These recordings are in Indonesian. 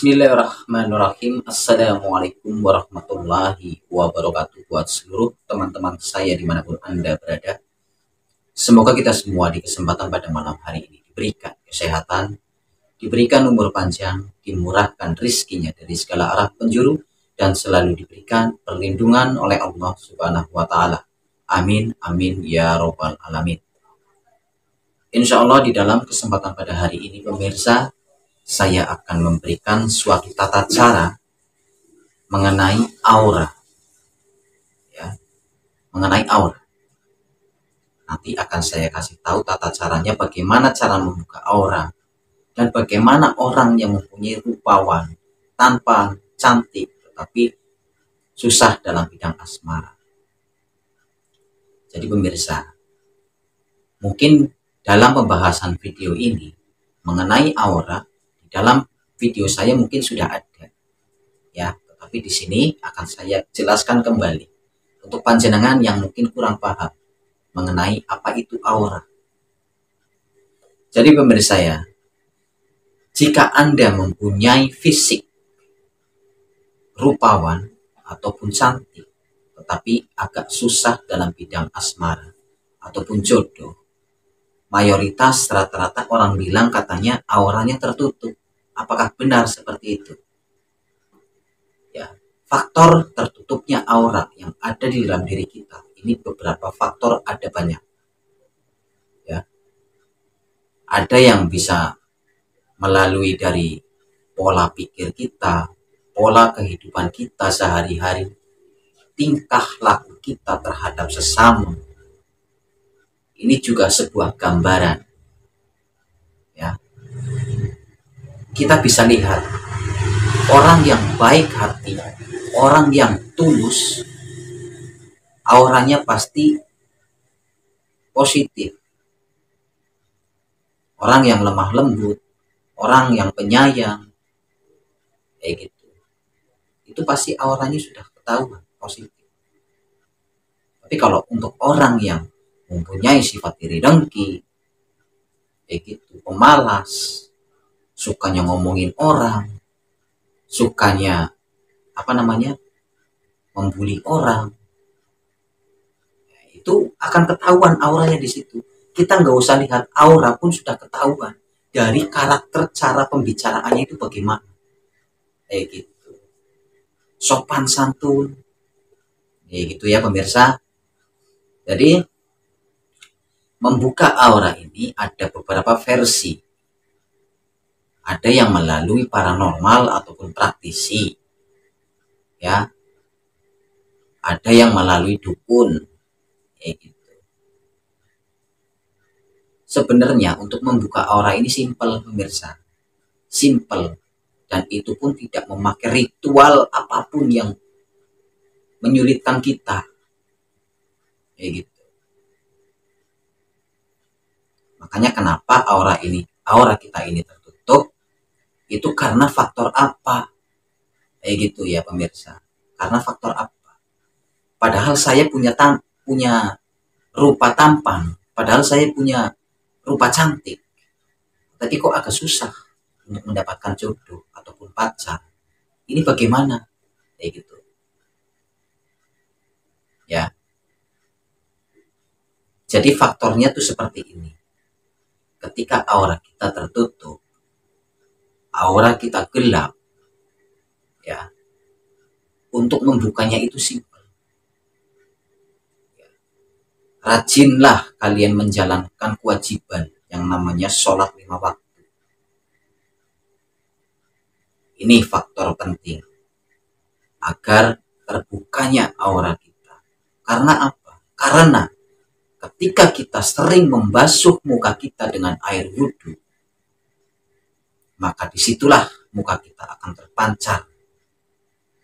Bismillahirrahmanirrahim. Assalamualaikum warahmatullahi wabarakatuh. Buat seluruh teman-teman saya dimanapun Anda berada, semoga kita semua di kesempatan pada malam hari ini diberikan kesehatan, diberikan umur panjang, dimurahkan rizkinya dari segala arah penjuru, dan selalu diberikan perlindungan oleh Allah Subhanahu wa Ta'ala. Amin, amin, ya Robbal Alamin. Insya Allah di dalam kesempatan pada hari ini, pemirsa, saya akan memberikan suatu tata cara mengenai aura, ya, mengenai aura. Nanti akan saya kasih tahu tata caranya, bagaimana cara membuka aura, dan bagaimana orang yang mempunyai rupawan, tampan, cantik, tetapi susah dalam bidang asmara. Jadi pemirsa, mungkin dalam pembahasan video ini mengenai aura, dalam video saya mungkin sudah ada, ya, tetapi di sini akan saya jelaskan kembali untuk panjenengan yang mungkin kurang paham mengenai apa itu aura. Jadi pemirsa ya, jika Anda mempunyai fisik rupawan ataupun cantik, tetapi agak susah dalam bidang asmara ataupun jodoh, mayoritas rata-rata orang bilang katanya auranya tertutup. Apakah benar seperti itu? Ya, faktor tertutupnya aura yang ada di dalam diri kita ini beberapa faktor, ada banyak. Ya, ada yang bisa melalui dari pola pikir kita, pola kehidupan kita sehari-hari, tingkah laku kita terhadap sesama. Ini juga sebuah gambaran. Ya, kita bisa lihat orang yang baik hati, orang yang tulus, auranya pasti positif. Orang yang lemah lembut, orang yang penyayang, kayak gitu, itu pasti auranya sudah ketahuan positif. Tapi kalau untuk orang yang mempunyai sifat iri dengki, kayak gitu, pemalas, sukanya ngomongin orang, sukanya membuli orang, itu akan ketahuan auranya di situ. Kita nggak usah lihat aura pun sudah ketahuan dari karakter, cara pembicaraannya itu bagaimana, kayak gitu, sopan santun, kayak gitu ya pemirsa. Jadi membuka aura ini ada beberapa versi. Ada yang melalui paranormal ataupun praktisi, ya, ada yang melalui dukun, kayak gitu. Sebenarnya untuk membuka aura ini simpel pemirsa, simpel, dan itu pun tidak memakai ritual apapun yang menyulitkan kita, kayak gitu. Makanya kenapa aura kita ini tertutup, itu karena faktor apa, kayak gitu ya pemirsa. Karena faktor apa? Padahal saya punya rupa tampan, padahal saya punya rupa cantik, tapi kok agak susah untuk mendapatkan jodoh ataupun pacar. Ini bagaimana? Kayak gitu. Ya. Jadi faktornya tuh seperti ini. Ketika aura kita tertutup, aura kita gelap, ya, untuk membukanya itu simpel. Ya. Rajinlah kalian menjalankan kewajiban yang namanya sholat 5 waktu. Ini faktor penting agar terbukanya aura kita. Karena apa? Karena ketika kita sering membasuh muka kita dengan air wudhu, maka disitulah muka kita akan terpancar,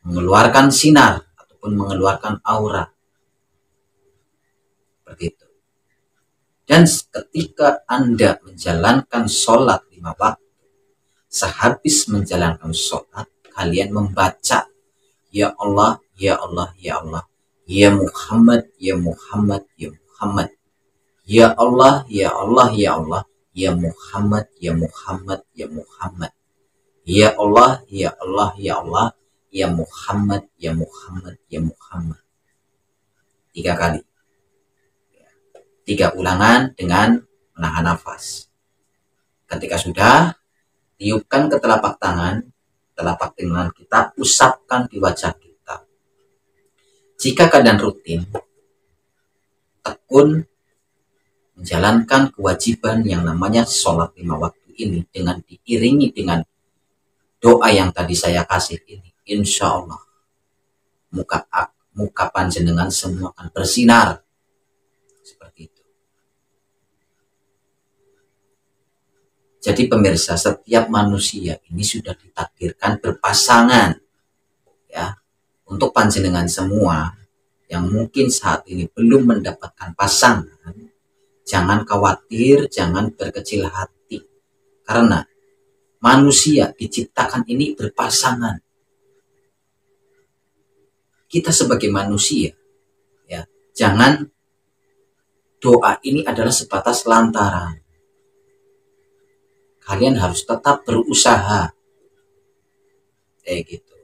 mengeluarkan sinar ataupun mengeluarkan aura, seperti itu. Dan ketika Anda menjalankan sholat 5 waktu, sehabis menjalankan sholat, kalian membaca, ya Allah, ya Allah, ya Allah, ya Muhammad, ya Muhammad, ya Muhammad, ya Allah, ya Allah, ya Allah, ya Muhammad, ya Muhammad, ya Muhammad, Ya Allah, ya Allah, ya Allah, ya Muhammad, ya Muhammad, ya Muhammad. 3 kali. 3 ulangan dengan menahan nafas. Ketika sudah, tiupkan ke telapak tangan kita, usapkan di wajah kita. Jika keadaan rutin, tekun menjalankan kewajiban yang namanya sholat 5 waktu ini dengan diiringi dengan doa yang tadi saya kasih ini, insya Allah muka panjenengan semua akan bersinar seperti itu. Jadi pemirsa, setiap manusia ini sudah ditakdirkan berpasangan, ya. Untuk panjenengan semua yang mungkin saat ini belum mendapatkan pasangan, jangan khawatir, jangan berkecil hati, karena manusia diciptakan ini berpasangan. Kita sebagai manusia, ya, jangan doa ini adalah sebatas lantaran. Kalian harus tetap berusaha, kayak gitu.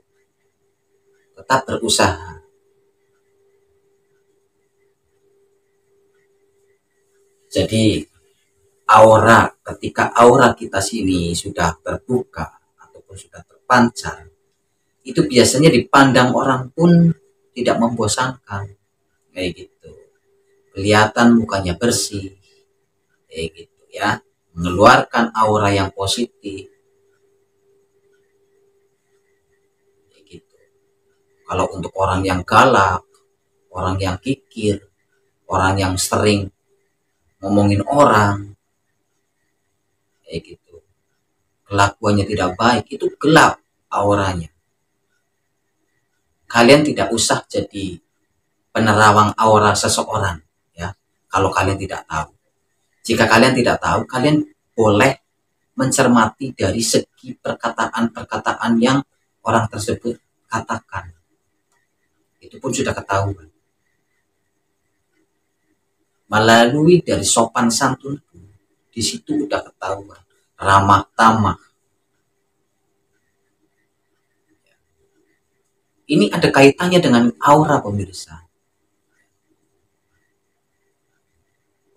Tetap berusaha. Jadi ketika aura kita sini sudah terbuka ataupun sudah terpancar, itu biasanya dipandang orang pun tidak membosankan, kayak gitu. Kelihatan mukanya bersih, kayak gitu ya, mengeluarkan aura yang positif, kayak gitu. Kalau untuk orang yang galak, orang yang kikir, orang yang sering ngomongin orang, kayak gitu, kelakuannya tidak baik, itu gelap auranya. Kalian tidak usah jadi penerawang aura seseorang, ya. Kalau kalian tidak tahu, jika kalian tidak tahu, kalian boleh mencermati dari segi perkataan-perkataan yang orang tersebut katakan. Itu pun sudah ketahuan. Melalui dari sopan santun, di situ udah ketahuan. Ramah tamah. Ini ada kaitannya dengan aura, pemirsa.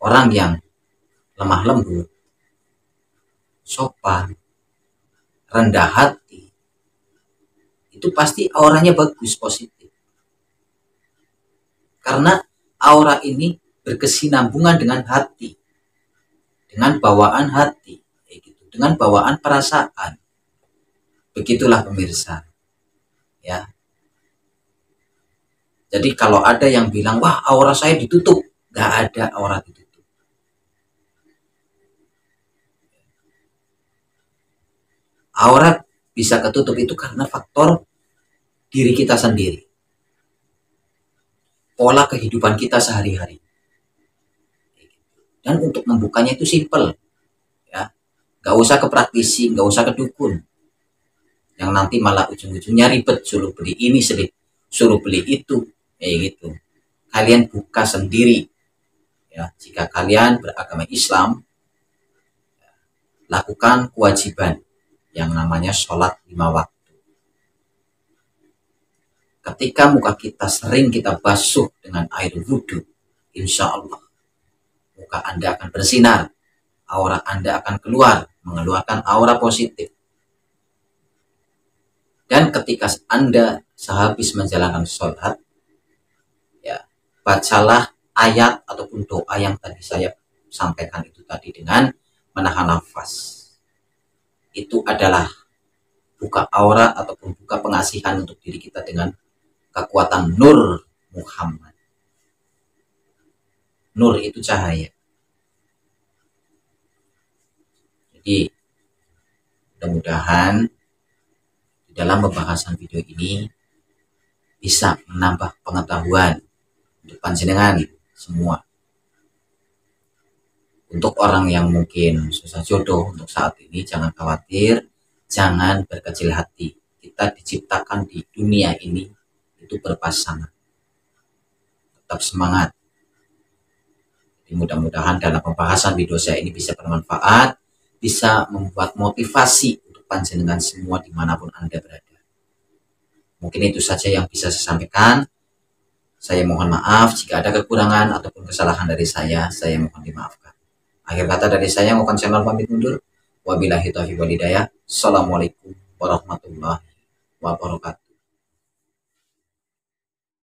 Orang yang lemah lembut, sopan, rendah hati, itu pasti auranya bagus, positif. Karena aura ini berkesinambungan dengan hati, dengan bawaan hati, dengan bawaan perasaan. Begitulah pemirsa, ya. Jadi kalau ada yang bilang, wah aura saya ditutup, gak ada aura ditutup. Aura bisa ketutup itu karena faktor diri kita sendiri, pola kehidupan kita sehari-hari. Dan untuk membukanya itu simple, ya. Gak usah ke praktisi, gak usah ke dukun, yang nanti malah ujung-ujungnya ribet, suruh beli ini, suruh beli itu, kayak gitu. Kalian buka sendiri, ya. Jika kalian beragama Islam, lakukan kewajiban yang namanya sholat 5 waktu. Ketika muka kita sering kita basuh dengan air wudhu, insya Allah muka Anda akan bersinar, aura Anda akan keluar, mengeluarkan aura positif. Dan ketika Anda sehabis menjalankan sholat, ya, bacalah ayat ataupun doa yang tadi saya sampaikan itu tadi dengan menahan nafas. Itu adalah buka aura ataupun buka pengasihan untuk diri kita dengan kekuatan nur Muhammad. Nur itu cahaya. Jadi mudah-mudahan dalam pembahasan video ini bisa menambah pengetahuan untuk panjenengan semua. Untuk orang yang mungkin susah jodoh untuk saat ini, jangan khawatir, jangan berkecil hati. Kita diciptakan di dunia ini itu berpasangan. Tetap semangat. Mudah-mudahan dalam pembahasan video saya ini bisa bermanfaat, bisa membuat motivasi untuk panjenengan semua dimanapun Anda berada. Mungkin itu saja yang bisa saya sampaikan. Saya mohon maaf jika ada kekurangan ataupun kesalahan dari saya mohon dimaafkan. Akhir kata dari saya, mohon channel pamit mundur. Wabillahi taufiq wal hidayah. Assalamualaikum warahmatullahi wabarakatuh.